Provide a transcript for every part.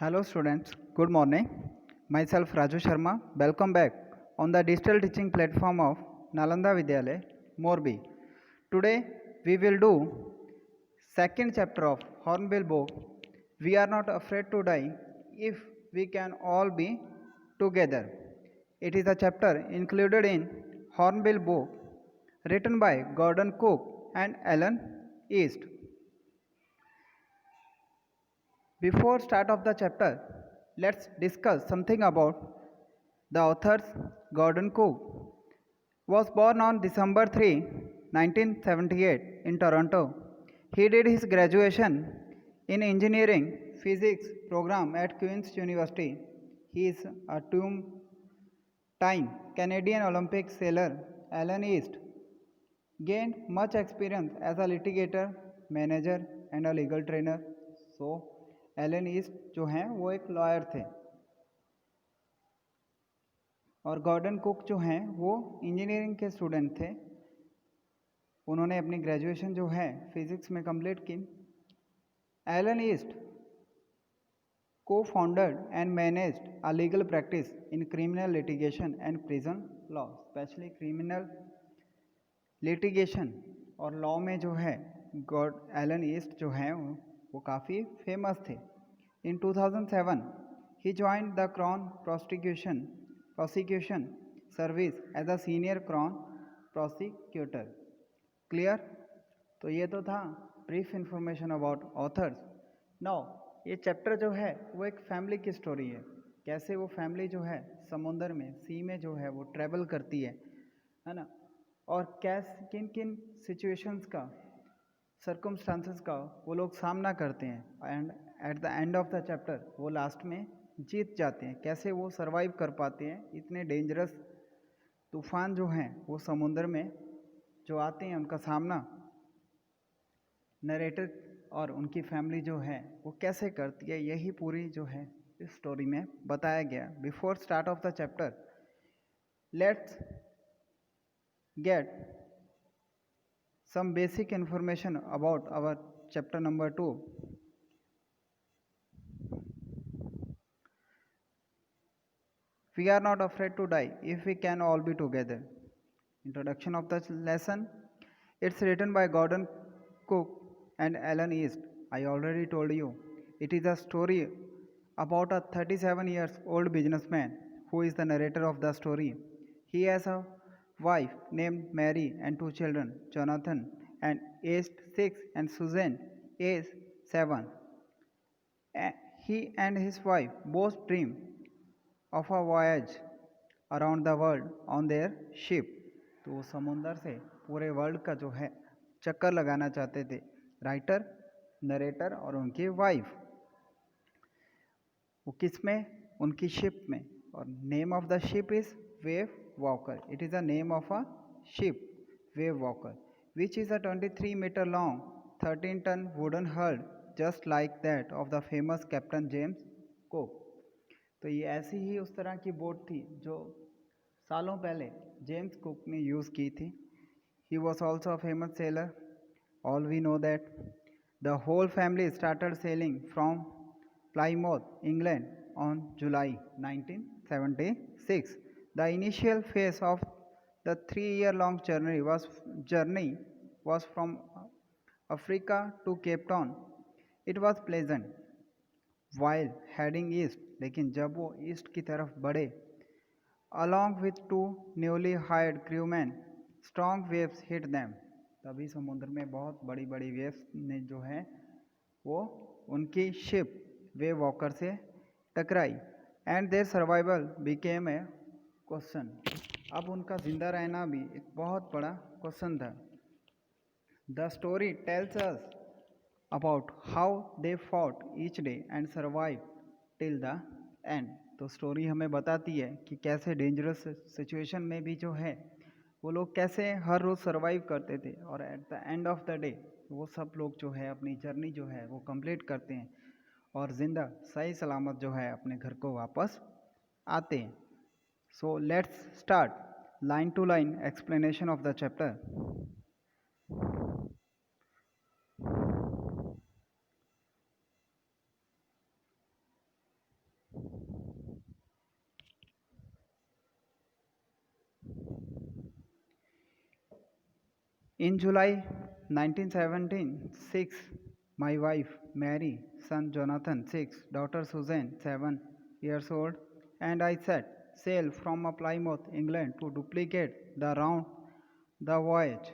Hello students, good morning. Myself Raju Sharma. Welcome back on the digital teaching platform of Nalanda Vidyalaya, Morbi. Today we will do second chapter of Hornbill book. We are not afraid to die if we can all be together. It is a chapter included in Hornbill book written by Gordon Cook and Alan East. Before start of the chapter, let's discuss something about the authors. Gordon Cook was born on December 3, 1978 in Toronto. He did his graduation in engineering physics program at Queen's University. He is a two-time Canadian Olympic sailor. Alan East gained much experience as a litigator, manager and a legal trainer. So Alan East जो हैं वो एक lawyer थे और Gordon cook जो हैं वो engineering के स्टूडेंट थे. उन्होंने अपनी ग्रेजुएशन जो है फिजिक्स में कंप्लीट की. एलन ईस्ट को foundered and managed a legal practice in criminal litigation and prison law. Specially criminal litigation और लॉ में जो है एलन ईस्ट जो हैं वो काफ़ी फेमस थे. In 2007, he joined the Crown Prosecution Service as a senior Crown prosecutor. Clear? तो ये तो था brief information about authors. Now ये चैप्टर जो है वो एक फैमिली की स्टोरी है. कैसे वो फैमिली जो है समुंदर में सी में जो है वो ट्रैवल करती है ना, और कैसे किन किन सिचुएशंस का सर्कमस्टांसेस का वो लोग सामना करते हैं and at the end of the chapter वो लास्ट में जीत जाते हैं. कैसे वो सरवाइव कर पाते हैं इतने डेंजरस तूफान जो हैं वो समुद्र में जो आते हैं उनका सामना नरेटर और उनकी फैमिली जो है वो कैसे करती है, यही पूरी जो है इस स्टोरी में बताया गया. Before start of the chapter let's get some basic information about our chapter number 2. We are not afraid to die if we can all be together. Introduction of the lesson. It's written by Gordon Cook and Alan East. I already told you. It is a story about a 37 years old businessman who is the narrator of the story. He has a wife named Mary and two children, Jonathan and aged 6 and Susan aged 7. He and his wife both dream of a voyage around the world on their ship. तो वो समुंदर से पूरे world का जो है चक्कर लगाना चाहते थे. राइटर, नरेटर और उनकी वाइफ. वो किस में? उनकी शिप में. और name of the ship is wave walker. It is the name of a ship, Wave Walker, which is a 23-meter long, 13-ton wooden hull, just like that of the famous Captain James Cook. तो ये ऐसी ही उस तरह की boat थी जो सालों पहले जेम्स कुक ने यूज़ की थी. He was also a famous sailor. All we know that the whole family started sailing from Plymouth, England on July 1976. The initial phase of the 3-year-long journey was from Africa to Cape Town. It was pleasant. While heading east, लेकिन जब वो east की तरफ बढ़े, along with two newly hired crewmen, strong waves hit them. तभी समुद्र में बहुत बड़ी बड़ी वेव्स ने जो है वो उनकी शिप वेव वॉकर से टकराई. And their survival became a question. अब उनका जिंदा रहना भी एक बहुत बड़ा क्वेश्चन था. The story tells us about how they fought each day and survive till the end. तो स्टोरी हमें बताती है कि कैसे डेंजरस सिचुएशन में भी जो है वो लोग कैसे हर रोज़ सर्वाइव करते थे और at the end of the day वो सब लोग जो है अपनी जर्नी जो है वो कंप्लीट करते हैं और ज़िंदा सही सलामत जो है अपने घर को वापस आते हैं. So let's start line to line explanation of the chapter. In July 1976, my wife Mary, son Jonathan 6, daughter Susan 7 years old, and I set sail from Plymouth, England to duplicate the round the voyage.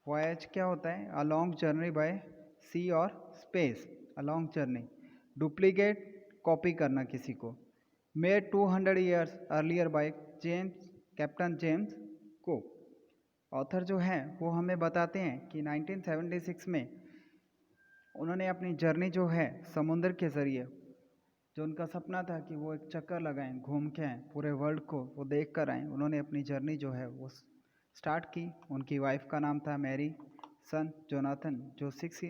Voyage क्या होता है? A long journey by sea or space. A long journey. Duplicate copy करना किसी को. Made 200 years earlier by captain James cook. Author जो हैं वो हमें बताते हैं कि 1976 में उन्होंने अपनी जर्नी जो है समुद्र के ज़रिए, जो उनका सपना था कि वो एक चक्कर लगाएं, घूम के आएँ पूरे वर्ल्ड को, वो देख कर आएँ, उन्होंने अपनी जर्नी जो है वो स्टार्ट की. उनकी वाइफ का नाम था मैरी, सन जोनाथन जो 6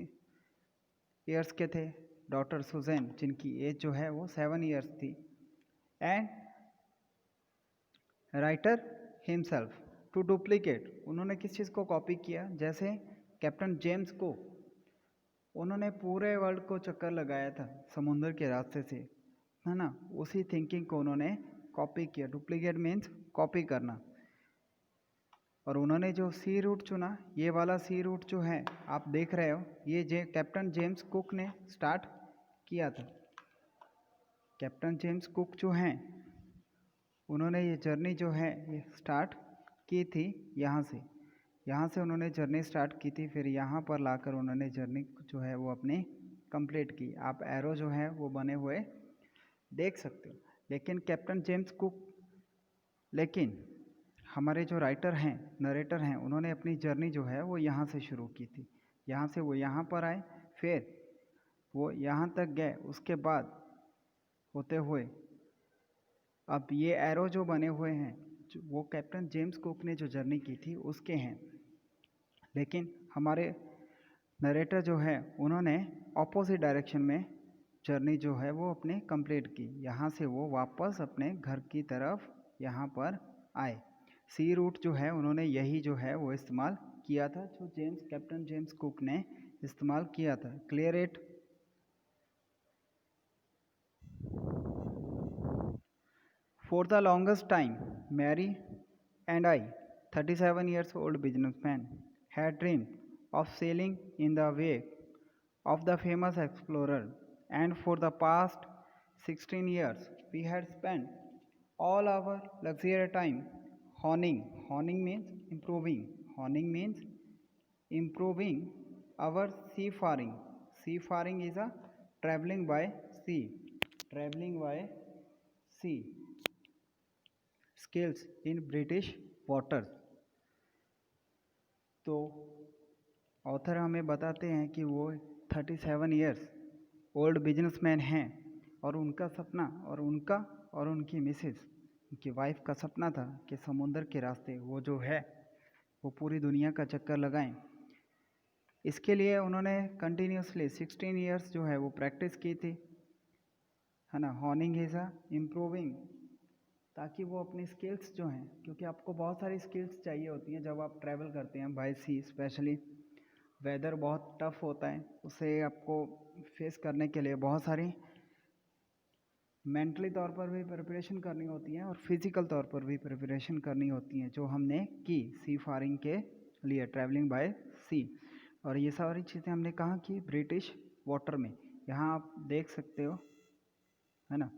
ईयर्स के थे, डॉटर सुजैन जिनकी एज जो है वो 7 ईयर्स थी, and writer himself to duplicate. उन्होंने किस चीज़ को कॉपी किया? जैसे कैप्टन जेम्स को, उन्होंने पूरे वर्ल्ड को चक्कर लगाया था समुद्र के रास्ते से, है ना, उसी थिंकिंग को उन्होंने कॉपी किया. डुप्लीकेट मीन्स कॉपी करना. और उन्होंने जो सी रूट चुना, ये वाला सी रूट जो है आप देख रहे हो, ये कैप्टन जेम्स कुक ने स्टार्ट किया था. कैप्टन जेम्स कुक जो हैं उन्होंने ये जर्नी जो है ये स्टार्ट की थी यहाँ से उन्होंने जर्नी स्टार्ट की थी. फिर यहाँ पर लाकर उन्होंने जर्नी जो है वो अपनी कंप्लीट की. आप एरो जो है वो बने हुए देख सकते हो. लेकिन कैप्टन जेम्स कुक, लेकिन हमारे जो राइटर हैं, नरेटर हैं, उन्होंने अपनी जर्नी जो है वो यहाँ से शुरू की थी. यहाँ से वो यहाँ पर आए, फिर वो यहाँ तक गए, उसके बाद होते हुए अब ये एरो जो बने हुए हैं वो कैप्टन जेम्स कुक ने जो जर्नी की थी उसके हैं. लेकिन हमारे नरेटर जो है उन्होंने ऑपोजिट डायरेक्शन में जर्नी जो है वो अपने कंप्लीट की. यहाँ से वो वापस अपने घर की तरफ यहाँ पर आए. सी रूट जो है उन्होंने यही जो है वो इस्तेमाल किया था, जो कैप्टन जेम्स कुक ने इस्तेमाल किया था. Clear it? For the longest time, Mary and I, 37 years old businessman, had dreamed of sailing in the wake of the famous explorer, and for the past 16 years, we had spent all our luxurious time honing. Honing means improving. Honing means improving our seafaring. Seafaring is a traveling by sea. Traveling by sea skills in British waters. तो author हमें बताते हैं कि वो 37 years old businessman हैं, और उनका सपना, और उनका और उनकी मिसेस, उनकी वाइफ का सपना था कि समुद्र के रास्ते वो जो है वो पूरी दुनिया का चक्कर लगाएं. इसके लिए उन्होंने कंटिन्यूसली 16 ईयर्स जो है वो प्रैक्टिस की थी, है ना. हॉर्निंग इज अ इम्प्रूविंग, ताकि वो अपनी स्किल्स जो हैं, क्योंकि आपको बहुत सारी स्किल्स चाहिए होती हैं जब आप ट्रैवल करते हैं बाय सी. स्पेशली वेदर बहुत टफ होता है, उसे आपको फेस करने के लिए बहुत सारी मेंटली तौर पर भी प्रिपरेशन करनी होती है और फिज़िकल तौर पर भी प्रिपरेशन करनी होती हैं, जो हमने की सी फारिंग के लिए, ट्रैवलिंग बाय सी. और ये सारी चीज़ें हमने कहाँ की? ब्रिटिश वाटर में. यहाँ आप देख सकते हो, है ना.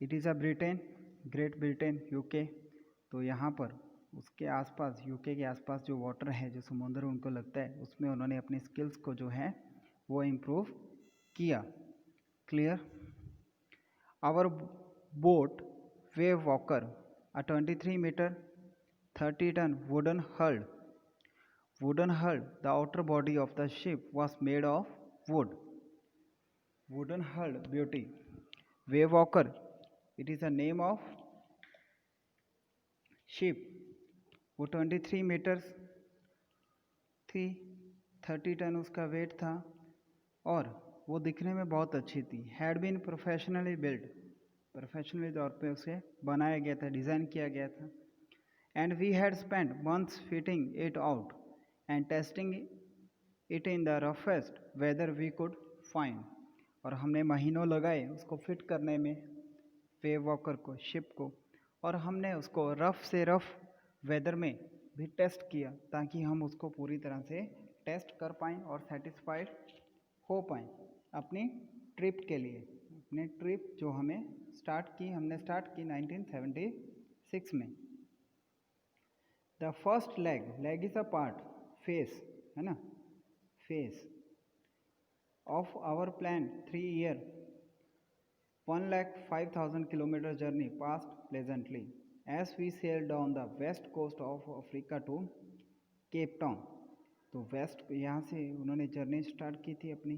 It is a Britain, great Britain, UK. तो यहाँ पर उसके आसपास, यूके के आसपास जो वाटर है, जो समुद्र उनको लगता है, उसमें उन्होंने अपनी स्किल्स को जो है वो इम्प्रूव किया. Clear? Our boat Wave Walker, a 23 metre 30 ton wooden hull. The outer body of the ship was made of wood. Wooden hull, beauty. Wave walker, it is a name of ship. वो 23 metres थी, 30 ton उसका wait था, और वो दिखने में बहुत अच्छी थी. Had been professionally build, professionally तौर पे उसे बनाया गया था, डिज़ाइन किया गया था. And we had spend months fitting it out and testing it in the roughest weather we could find. और हमने महीनों लगाए उसको फिट करने में, वेव वॉकर को, शिप को, और हमने उसको रफ़ से रफ़ वेदर में भी टेस्ट किया ताकि हम उसको पूरी तरह से टेस्ट कर पाएँ और सेटिस्फाइड हो पाएँ अपनी ट्रिप के लिए। अपनी ट्रिप जो हमने स्टार्ट की 1976 में। The first leg is a part, phase है ना, phase of our plan 3 year 1,05,000 kilometer journey passed pleasantly as we sailed down the west coast of Africa to Cape Town। तो वेस्ट यहाँ से उन्होंने जर्नी स्टार्ट की थी अपनी,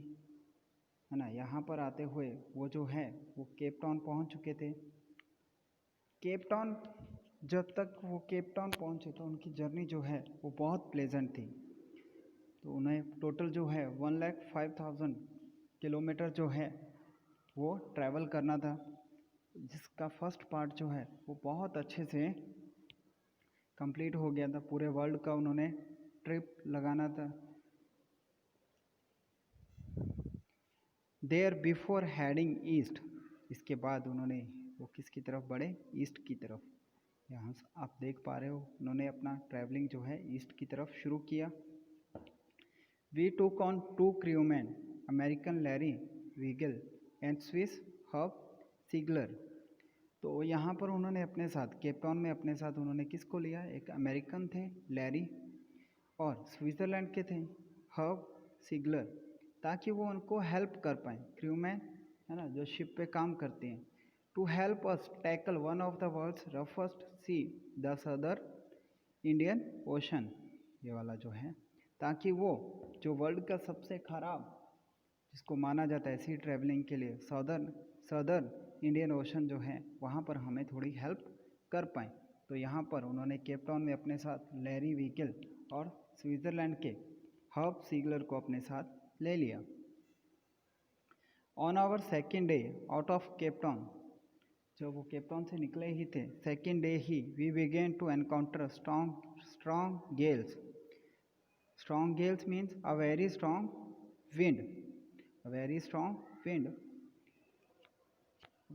है ना। यहाँ पर आते हुए वो जो है वो केप टाउन पहुँच चुके थे। केप टाउन जब तक वो केप टाउन पहुँचे तो उनकी जर्नी जो है वो बहुत प्लेजेंट थी। तो उन्हें टोटल जो है 1,05,000 किलोमीटर जो है वो ट्रैवल करना था, जिसका फर्स्ट पार्ट जो है वो बहुत अच्छे से कंप्लीट हो गया था। पूरे वर्ल्ड का उन्होंने ट्रिप लगाना था। देयर बिफोर हेडिंग ईस्ट, इसके बाद उन्होंने वो किसकी तरफ बढ़े, ईस्ट की तरफ। यहाँ आप देख पा रहे हो उन्होंने अपना ट्रैवलिंग जो है ईस्ट की तरफ शुरू किया। We took on 2 crewmen, American Larry Weigle and Swiss Hub Sigler. तो यहाँ पर उन्होंने अपने साथ केप टाउन में अपने साथ उन्होंने किसको लिया, एक अमेरिकन थे लैरी और स्विट्ज़रलैंड के थे हब सिगलर, ताकि वो उनको हेल्प कर पाएँ, क्रूमैन है ना जो शिप पे काम करते हैं। To help us tackle one of the world's roughest sea, the southern Indian Ocean, ये वाला जो है, ताकि वो जो वर्ल्ड का सबसे ख़राब जिसको माना जाता है सी ट्रैवलिंग के लिए सदर्न इंडियन ओशन जो है वहाँ पर हमें थोड़ी हेल्प कर पाएँ। तो यहाँ पर उन्होंने केप टाउन में अपने साथ लैरी वीगल और स्विट्ज़रलैंड के हब सिगलर को अपने साथ ले लिया। On our second day out of Cape, जब वो केप टाउन से निकले ही थे सेकेंड डे ही we began to encounter strong gales. Strong gales means a very strong wind, a very strong wind.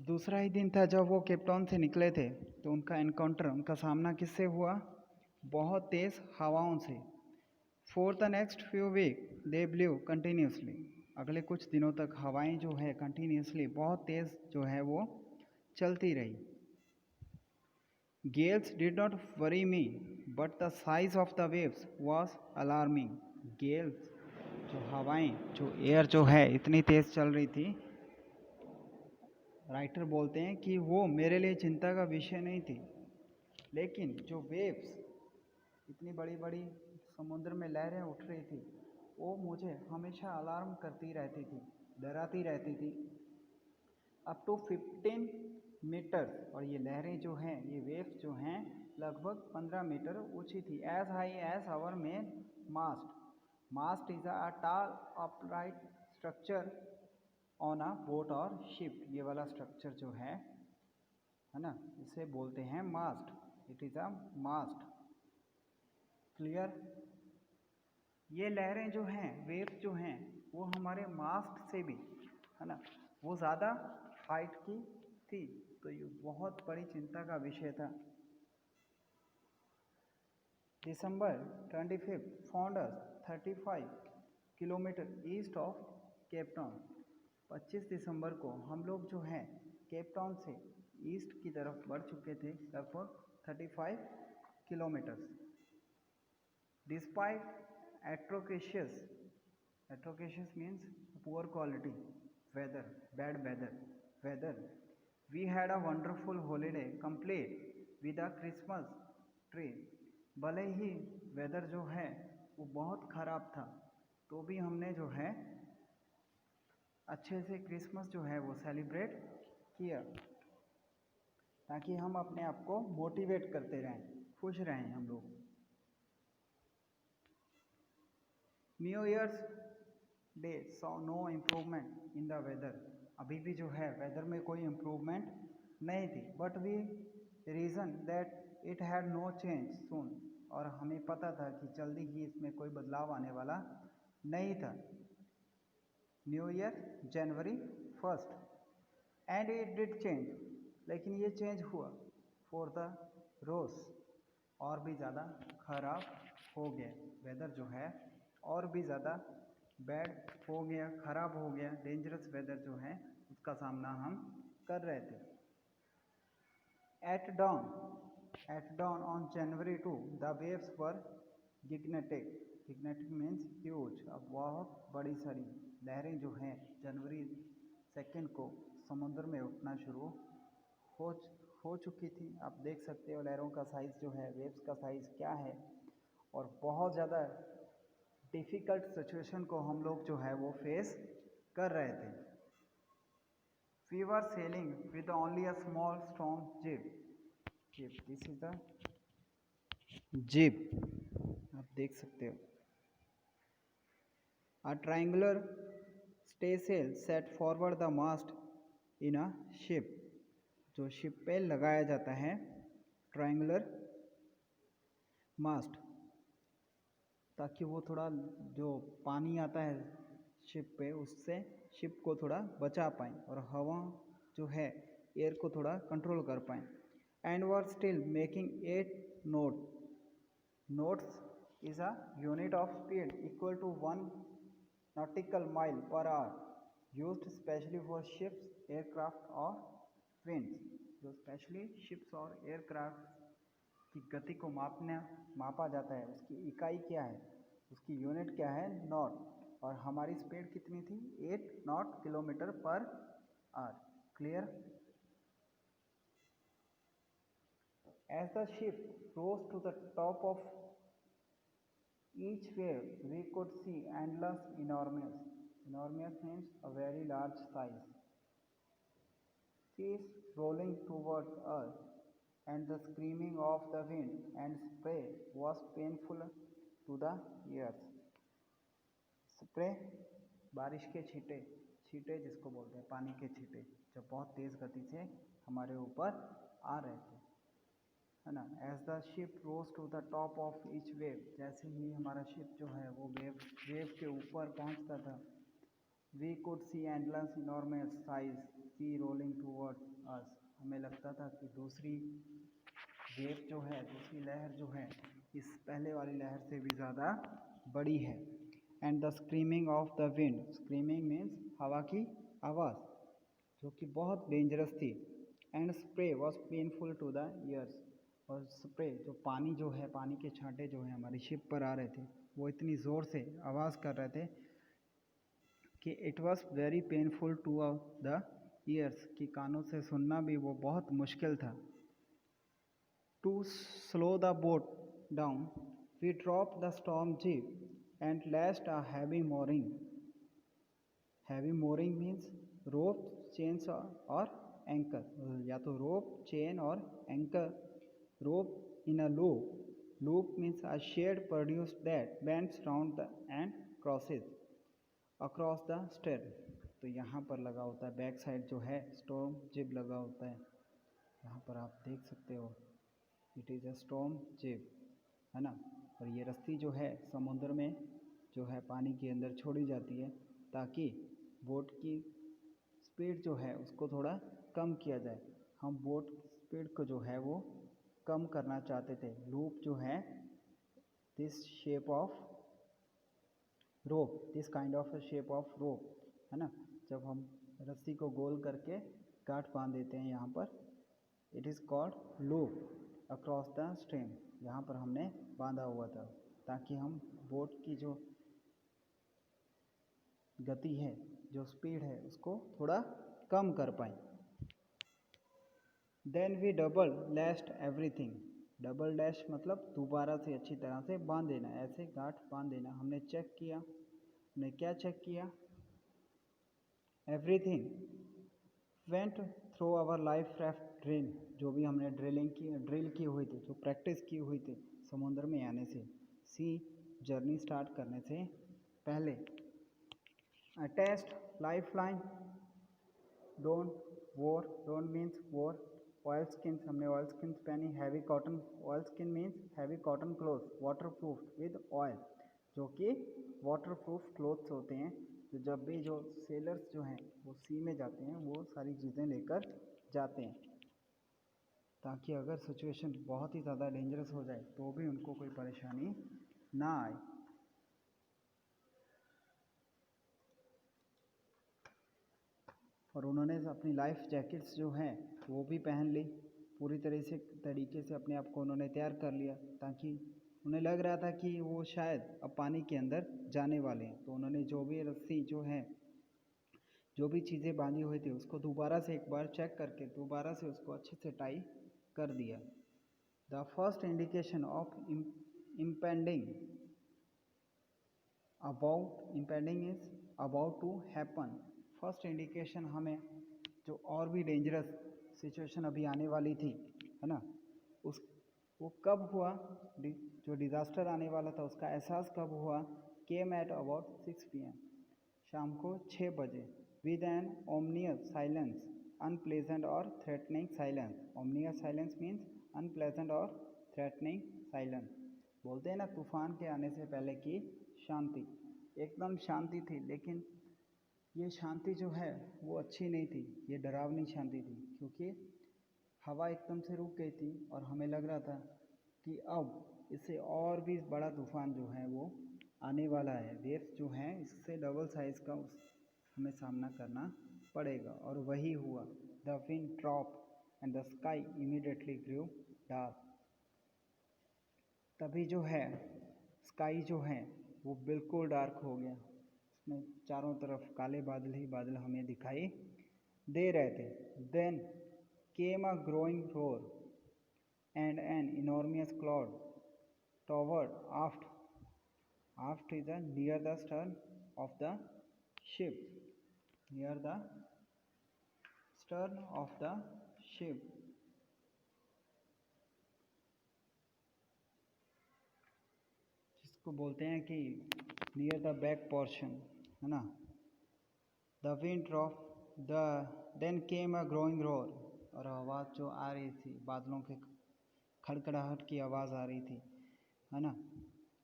दूसरा ही दिन था जब वो केप टाउन से निकले थे, तो उनका एनकाउंटर, उनका सामना किससे हुआ, बहुत तेज़ हवाओं से। For the next few week they blew continuously, अगले कुछ दिनों तक हवाएं जो है कंटिन्यूसली बहुत तेज़ जो है वो चलती रही। Gales did not worry me but the size of the waves was alarming. Gales जो हवाएं जो एयर जो है इतनी तेज़ चल रही थी, राइटर बोलते हैं कि वो मेरे लिए चिंता का विषय नहीं थी, लेकिन जो वेव्स इतनी बड़ी बड़ी समुद्र में लहरें उठ रही थी वो मुझे हमेशा अलार्म करती रहती थी, डराती रहती थी। अप टू 15 मीटर, और ये लहरें जो हैं ये वेव्स जो हैं लगभग 15 मीटर ऊंची थी। As high as our main mast, mast is a tall upright structure on a boat or ship, ये वाला स्ट्रक्चर जो है ना इसे बोलते हैं mast, it is a mast. Clear. ये लहरें जो हैं वेव्स जो हैं वो हमारे मास्ट से भी है ना वो ज़्यादा हाइट की थी, तो ये बहुत बड़ी चिंता का विषय था। दिसंबर 25 found us 35 kilometre east of Cape Town. 25 दिसंबर को हम लोग जो हैं केप टाउन से ईस्ट की तरफ बढ़ चुके थे लगभग 35 kilometres. Despite atrocious, atrocious means poor quality weather, bad weather, we had a wonderful holiday complete with a Christmas tree। भले ही वेदर जो है वो बहुत ख़राब था तो भी हमने जो है अच्छे से क्रिसमस जो है वो सेलिब्रेट किया, ताकि हम अपने आप को मोटिवेट करते रहें, खुश रहें हम लोग। New Year's Day saw no improvement in the weather, अभी भी जो है वेदर में कोई इम्प्रूवमेंट नहीं थी। But we reason that it had no change soon, और हमें पता था कि जल्दी ही इसमें कोई बदलाव आने वाला नहीं था। New year January 1 and it did change, लेकिन ये चेंज हुआ फॉर द रोज और भी ज़्यादा खराब हो गया, वेदर जो है और भी ज़्यादा बैड हो गया, ख़राब हो गया, डेंजरस वेदर जो है उसका सामना हम कर रहे थे। At dawn on January 2 the waves were gigantic means huge. अब बहुत बड़ी सारी लहरें जो हैं जनवरी 2 को समुद्र में उठना शुरू हो चुकी थी। आप देख सकते हो लहरों का साइज़ जो है, वेव्स का साइज़ क्या है, और बहुत ज़्यादा डिफ़िकल्ट सिचुएशन को हम लोग जो है वो फेस कर रहे थे। We were sailing with only a small storm jib, this is the jib, आप देख सकते हो। A triangular stay sail set forward the mast in a ship, जो शिप पे लगाया जाता है ट्रायंगुलर मास्ट, ताकि वो थोड़ा जो पानी आता है शिप पे उससे शिप को थोड़ा बचा पाएँ और हवा जो है एयर को थोड़ा कंट्रोल कर पाएँ। And were still making 8 knots is a unit of speed equal to 1 nautical mile per hour, used specially for ships, aircraft और winds, जो स्पेशली शिप्स और एयरक्राफ्ट की गति को मापा जाता है, उसकी इकाई क्या है, उसकी यूनिट क्या है, नॉट, और हमारी स्पीड कितनी थी, 8 knot kilometre per hour. Clear? As the ship rose to the top of each wave we could see endless enormous means a very large size, seas rolling towards us, and the screaming of the wind and spray was painful to the ears. Spray, बारिश के छींटे, छींटे जिसको बोलते हैं, पानी के छींटे, जब बहुत तेज़ गति से हमारे ऊपर आ रहे थे, है ना। As the ship rose to the top of each wave, जैसे ही हमारा शिप जो है वो वेव के ऊपर पहुंचता था, we could see endless enormous size sea rolling towards us, हमें लगता था कि दूसरी वेव जो है, दूसरी लहर जो है इस पहले वाली लहर से भी ज़्यादा बड़ी है। And the screaming of the wind, screaming means हवा की आवाज़, जो कि बहुत डेंजरस थी। And spray was painful to the ears, और स्प्रे जो पानी जो है, पानी के छांटे जो है हमारी शिप पर आ रहे थे, वो इतनी ज़ोर से आवाज़ कर रहे थे कि it was very painful to the ears, कि कानों से सुनना भी वो बहुत मुश्किल था। To slow the boat down we drop the storm jib and lest a heavy mooring, heavy mooring means rope, chains और एंकर, या तो रोप, चेन और anchor. Rope in a loop means a shed produced that bends round the end crosses across the stem, तो यहाँ पर लगा होता है, बैक साइड जो है स्टॉर्म जिब लगा होता है, यहाँ पर आप देख सकते हो, इट इज़ अ स्टॉर्म जिब, है ना। और ये रस्सी जो है समुद्र में जो है पानी के अंदर छोड़ी जाती है, ताकि बोट की स्पीड जो है उसको थोड़ा कम किया जाए। हम बोट की स्पीड को जो है वो कम करना चाहते थे। लूप जो है this shape of rope, this kind of shape of rope, है ना। जब हम रस्सी को गोल करके गांठ बांध देते हैं यहाँ पर, it is called loop across the stream, यहाँ पर हमने बांधा हुआ था, ताकि हम बोट की जो गति है, जो स्पीड है, उसको थोड़ा कम कर पाएँ। Then we double lashed everything, double dash मतलब दोबारा से अच्छी तरह से बांध देना, ऐसे गांठ बांध देना। हमने चेक किया, हमने क्या चेक किया, everything went through our life raft drill, जो भी हमने ड्रिल की हुई थी, जो प्रैक्टिस की हुई थी समुद्र में आने से, सी जर्नी स्टार्ट करने से पहले। Attached life line, don't means वोर, ऑयल स्किन, हमने ऑयल स्किन पहनी। Heavy cotton, oil skin means heavy cotton cloth, water proof with oil, जो कि वाटर प्रूफ क्लोथ्स होते हैं, तो जब भी जो सेलर्स जो हैं वो सी में जाते हैं वो सारी चीज़ें लेकर जाते हैं। ताकि अगर सिचुएशन बहुत ही ज़्यादा डेंजरस हो जाए तो भी उनको कोई परेशानी ना आए। और उन्होंने अपनी लाइफ जैकेट्स जो हैं वो भी पहन ली, पूरी तरीके से अपने आप को उन्होंने तैयार कर लिया, ताकि उन्हें लग रहा था कि वो शायद अब पानी के अंदर जाने वाले हैं। तो उन्होंने जो भी रस्सी जो है, जो भी चीज़ें बांधी हुई थी उसको दोबारा से एक बार चेक करके दोबारा से उसको अच्छे से टाई कर दिया। The first indication of impending is about to happen. First indication हमें जो और भी डेंजरस सिचुएशन अभी आने वाली थी, है ना, उस वो कब हुआ, जो डिज़ास्टर आने वाला था उसका एहसास कब हुआ, केम एट अबाउट 6 PM, शाम को 6 बजे, with an ominous silence, unpleasant और threatening silence. Ominous silence means unpleasant और थ्रेटनिंग साइलेंस। बोलते हैं ना तूफान के आने से पहले की शांति, एकदम शांति थी, लेकिन ये शांति जो है वो अच्छी नहीं थी, ये डरावनी शांति थी, क्योंकि हवा एकदम से रुक गई थी और हमें लग रहा था कि अब इससे और भी बड़ा तूफान जो है वो आने वाला है। वेव्स जो हैं इससे डबल साइज का हमें सामना करना पड़ेगा, और वही हुआ। The wind drop and the sky immediately grew dark. तभी जो है स्काई जो है वो बिल्कुल डार्क हो गया, उसमें चारों तरफ काले बादल ही बादल हमें दिखाई दे रहे थे। Then came a growing roar and an enormous cloud toward aft. Aft is near the stern of the ship. Near the stern of the ship. जिसको बोलते हैं कि near the back portion, है ना। The wind dropped, then came a growing roar, और आवाज़ जो आ रही थी, बादलों के खड़खड़ाहट की आवाज़ आ रही थी, है ना।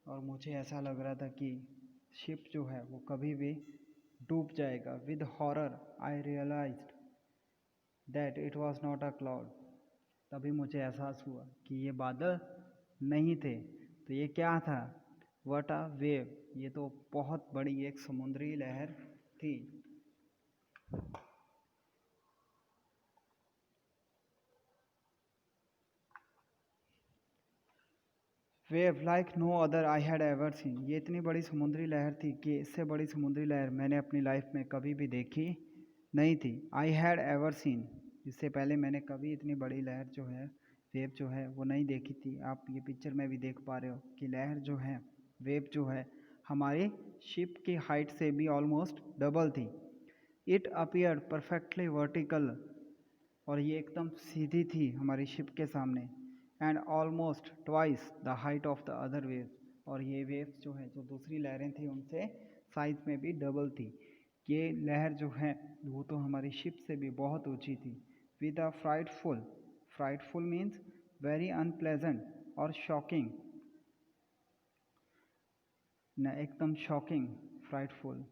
और मुझे ऐसा लग रहा था कि शिप जो है वो कभी भी डूब जाएगा। With horror I realised that it was not a cloud. तभी मुझे एहसास हुआ कि ये बादल नहीं थे, तो ये क्या था, व्हाट अ वेव, ये तो बहुत बड़ी एक समुद्री लहर थी। Wave like no other I had ever seen. ये इतनी बड़ी समुद्री लहर थी कि इससे बड़ी समुद्री लहर मैंने अपनी लाइफ में कभी भी देखी नहीं थी। आई हैड एवर सीन, इससे पहले मैंने कभी इतनी बड़ी लहर जो है, वेव जो है वो नहीं देखी थी। आप ये पिक्चर में भी देख पा रहे हो कि लहर जो है, वेव जो है, हमारी शिप की हाइट से भी ऑलमोस्ट डबल थी। इट अपीयर्ड परफेक्टली वर्टिकल, और ये एकदम सीधी थी हमारी शिप के सामने, and almost twice the height of the other waves. और ये वेव्स जो है, जो दूसरी लहरें थी उनसे साइज में भी डबल थी। ये लहर जो है वो तो हमारी शिप से भी बहुत ऊंची थी। With a frightful, frightful means very unpleasant और शॉकिंग, न एकदम shocking, frightful.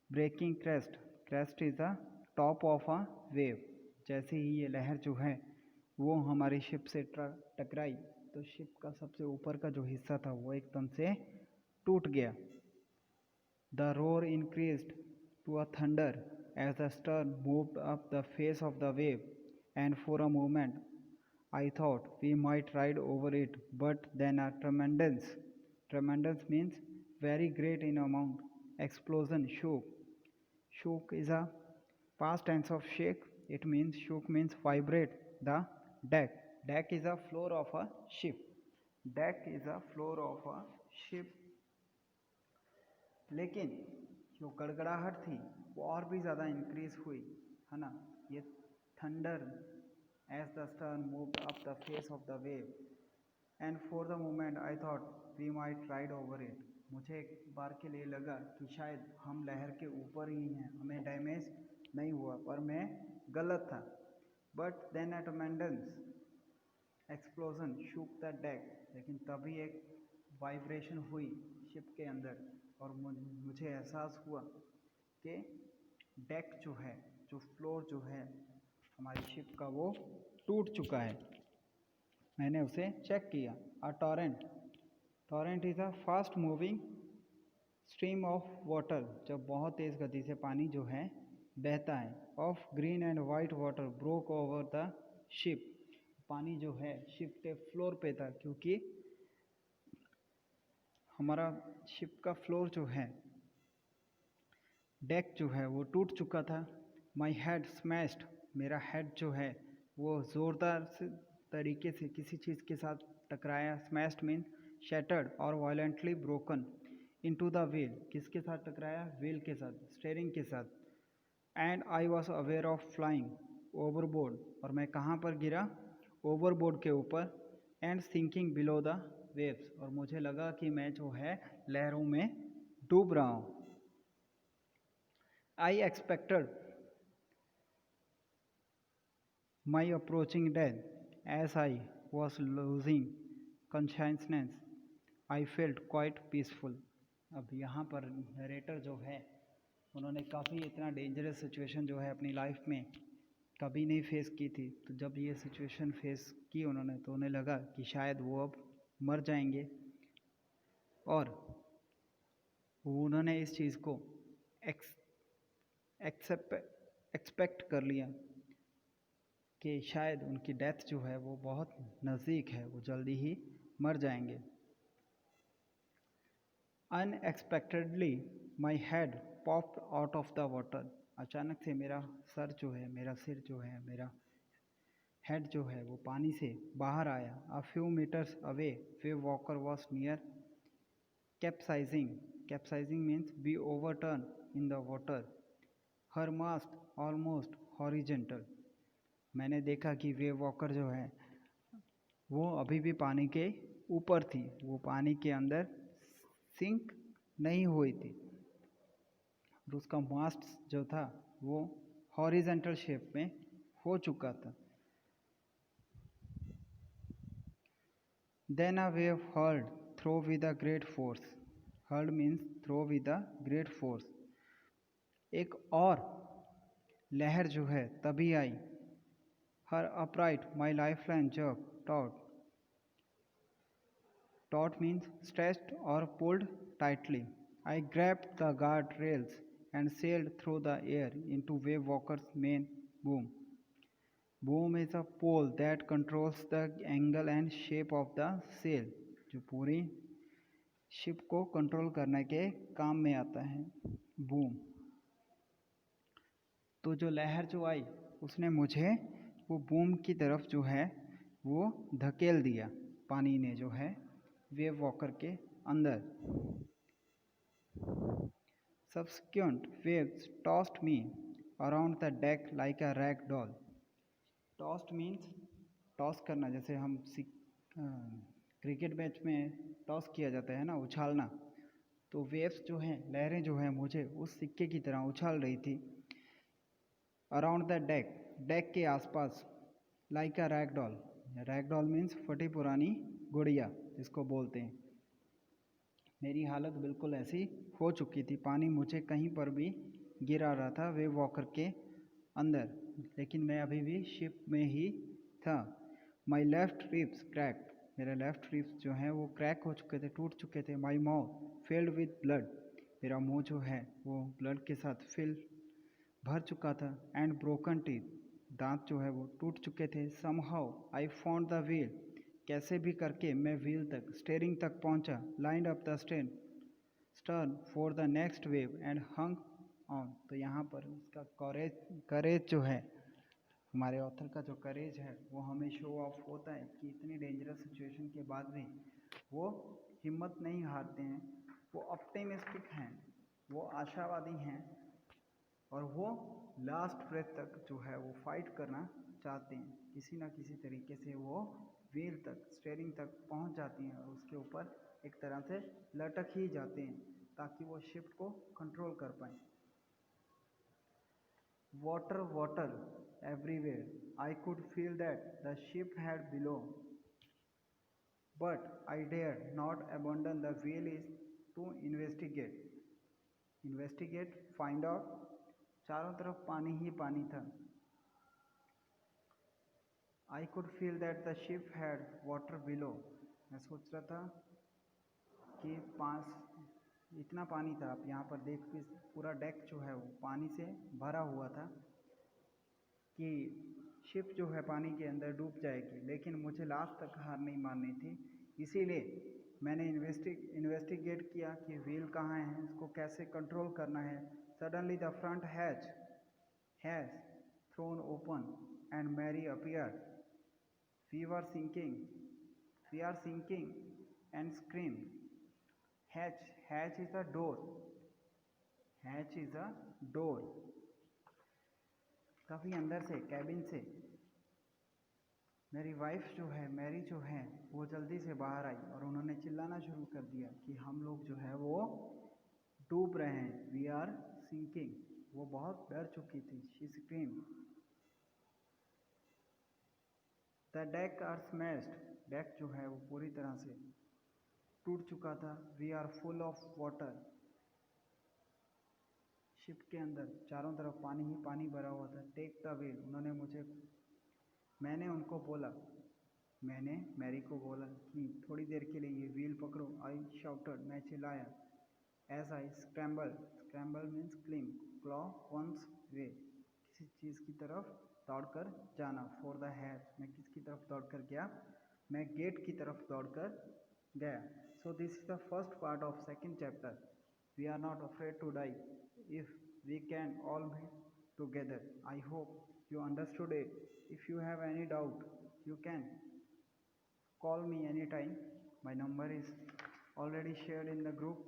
Breaking crest, crest is a top of a wave. जैसे ही ये लहर जो है वो हमारी शिप से टकराई तो शिप का सबसे ऊपर का जो हिस्सा था वो एकदम से टूट गया। The roar increased to a thunder as the stern moved up the face of the wave, and for a moment I thought we might ride over it, but then a tremendous means very great in amount, explosion shook. Shook is a past tense of shake. It means shook means vibrate the deck. Deck is a floor of a ship. Deck is a floor of a ship. लेकिन जो गड़गड़ाहट थी वो और भी ज़्यादा increase हुई, है ना। ये thunder as the stern moved up the face of the wave, and for the moment I thought we might ride over it. मुझे एक बार के लिए लगा कि शायद हम लहर के ऊपर ही हैं, हमें डैमेज नहीं हुआ, पर मैं गलत था। But then a tremendous explosion shook the deck. लेकिन तभी एक वाइब्रेशन हुई शिप के अंदर, और मुझे एहसास हुआ कि डेक जो है, जो फ्लोर जो है हमारी शिप का, वो टूट चुका है। मैंने उसे चेक किया। A torrent is a fast moving stream of water, जब बहुत तेज़ गति से पानी जो है बहता है। Of green and white water broke over the ship, पानी जो है शिप के फ्लोर पे था, क्योंकि हमारा शिप का फ्लोर जो है, डेक जो है वो टूट चुका था। माई हेड स्मैश्ड, मेरा हेड जो है वो ज़ोरदार से तरीके से किसी चीज़ के साथ टकराया। स्मैश्ड मीन शैटर्ड और violently broken into the wheel, किसके साथ टकराया? व्हील के साथ, स्टेयरिंग के साथ। And I was aware of flying overboard, और मैं कहाँ पर गिरा? ओवरबोर्ड के ऊपर। And sinking below the waves, और मुझे लगा कि मैं जो है लहरों में डूब रहा हूँ। I expected my approaching death as I was losing consciousness, I felt quite peaceful. अब यहाँ पर नरेटर जो है उन्होंने काफ़ी इतना डेंजरस सिचुएशन जो है अपनी लाइफ में कभी नहीं फेस की थी, तो जब ये सिचुएशन फेस की उन्होंने तो उन्हें लगा कि शायद वो अब मर जाएंगे, और उन्होंने इस चीज़ को एक्सपेक्ट कर लिया कि शायद उनकी डेथ जो है वो बहुत नज़दीक है, वो जल्दी ही मर जाएंगे। Unexpectedly my head popped out of the water, अचानक से मेरा सर जो है, मेरा सिर जो है, मेरा हेड जो है वो पानी से बाहर आया। A few metres away Wave Walker was near capsizing, capsizing means be overturn in the water, her mast almost horizontal. मैंने देखा कि वेव वॉकर जो है वो अभी भी पानी के ऊपर थी, वो पानी के अंदर सिंक नहीं हुई थी, और उसका मास्ट जो था वो हॉरिजेंटल शेप में हो चुका था। Then a wave hurled throw with a great force, hurled means throw with a great force, एक और लहर जो है तभी आई। Her upright my life line jerk taut, taut means stretched or pulled tightly. I grabbed the guard rails and sailed through the air into Wave Walker's main boom. Boom is a pole that controls the angle and shape of the sail, जो पूरी ship को control करने के काम में आता है, boom. तो जो लहर जो आई उसने मुझे वो बूम की तरफ जो है वो धकेल दिया, पानी ने जो है वेव वॉकर के अंदर। Subsequent waves tossed me around the deck like a rag doll. Tossed means toss करना, जैसे हम क्रिकेट मैच में टॉस किया जाता है ना, उछालना। तो वेव्स जो हैं, लहरें जो हैं, मुझे उस सिक्के की तरह उछाल रही थी। अराउंड द डेक, डेक के आसपास। Like a rag doll, rag doll means फटी पुरानी गुड़िया जिसको बोलते हैं। मेरी हालत बिल्कुल ऐसी हो चुकी थी, पानी मुझे कहीं पर भी गिरा रहा था वेव वॉकर के अंदर, लेकिन मैं अभी भी शिप में ही था। माई लेफ्ट रिब्स क्रैक, मेरे लेफ्ट रिब्स जो हैं वो क्रैक हो चुके थे, टूट चुके थे। My mouth filled with blood, मेरा मुंह जो है वो ब्लड के साथ भर चुका था। एंड ब्रोकन टीथ, दांत जो है वो टूट चुके थे। Somehow I found the wheel, कैसे भी करके मैं व्हील तक, स्टेयरिंग तक पहुंचा। Lined up the stern for the next wave and hung on. तो यहाँ पर उसका करेज जो है, हमारे ऑथर का जो करेज है वो हमें शो ऑफ होता है कि इतनी डेंजरस सिचुएशन के बाद भी वो हिम्मत नहीं हारते हैं, वो ऑप्टिमिस्टिक हैं, वो आशावादी हैं, और वो लास्ट ब्रेथ तक जो है वो फाइट करना चाहते हैं। किसी ना किसी तरीके से वो व्हील तक, स्टेयरिंग तक पहुंच जाती हैं और उसके ऊपर एक तरह से लटक ही जाते हैं ताकि वो शिप को कंट्रोल कर पाएँ। Water water everywhere, I could feel that the ship had below, but I dared not abandon the wheel is to investigate, find out। चारों तरफ पानी ही पानी था। I could feel that the ship had water below. मैं सोच रहा था कि पास इतना पानी था, आप यहाँ पर देख भी, पूरा डेक जो है वो पानी से भरा हुआ था कि शिप जो है पानी के अंदर डूब जाएगी। लेकिन मुझे लास्ट तक हार नहीं माननी थी, इसीलिए मैंने इन्वेस्टिगेट किया कि व्हील कहाँ है, इसको कैसे कंट्रोल करना है। Suddenly the front has thrown open and Mary appeared. We are sinking and scream. Hatch is a door. Hatch is a door. काफ़ी अंदर से, कैबिन से मेरी वाइफ जो है, मैरी जो है, वो जल्दी से बाहर आई और उन्होंने चिल्लाना शुरू कर दिया कि हम लोग जो है वो डूब रहे हैं, वी आर सिंकिंग। वो बहुत डर चुकी थी। She scream. The deck are smashed. Deck जो है वो पूरी तरह से टूट चुका था। We are full of water. Ship के अंदर चारों तरफ पानी ही पानी भरा हुआ था। Take the wheel. मैंने उनको बोला, मैंने मैरी को बोला कि थोड़ी देर के लिए ये व्हील पकड़ो। I shouted. मैं चिल्लाया। As I scramble means climb, claw one's way, किसी चीज़ की तरफ दौड़कर जाना। फॉर द हैच, मैं किसकी तरफ दौड़कर गया? मैं गेट की तरफ दौड़कर गया। So this is the first part of second chapter. We are not afraid to die if we can all be together. I hope you understood it. If you have any doubt, you can call me anytime. My number is already shared in the group.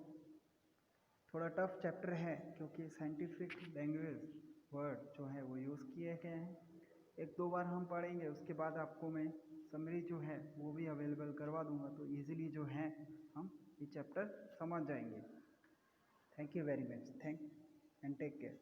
थोड़ा tough chapter है क्योंकि scientific language word जो है वो use किए गए हैं। एक दो बार हम पढ़ेंगे, उसके बाद आपको मैं समरी जो है वो भी अवेलेबल करवा दूंगा, तो इजीली जो है हम ये चैप्टर समझ जाएंगे। Thank you very much. Thank and take care.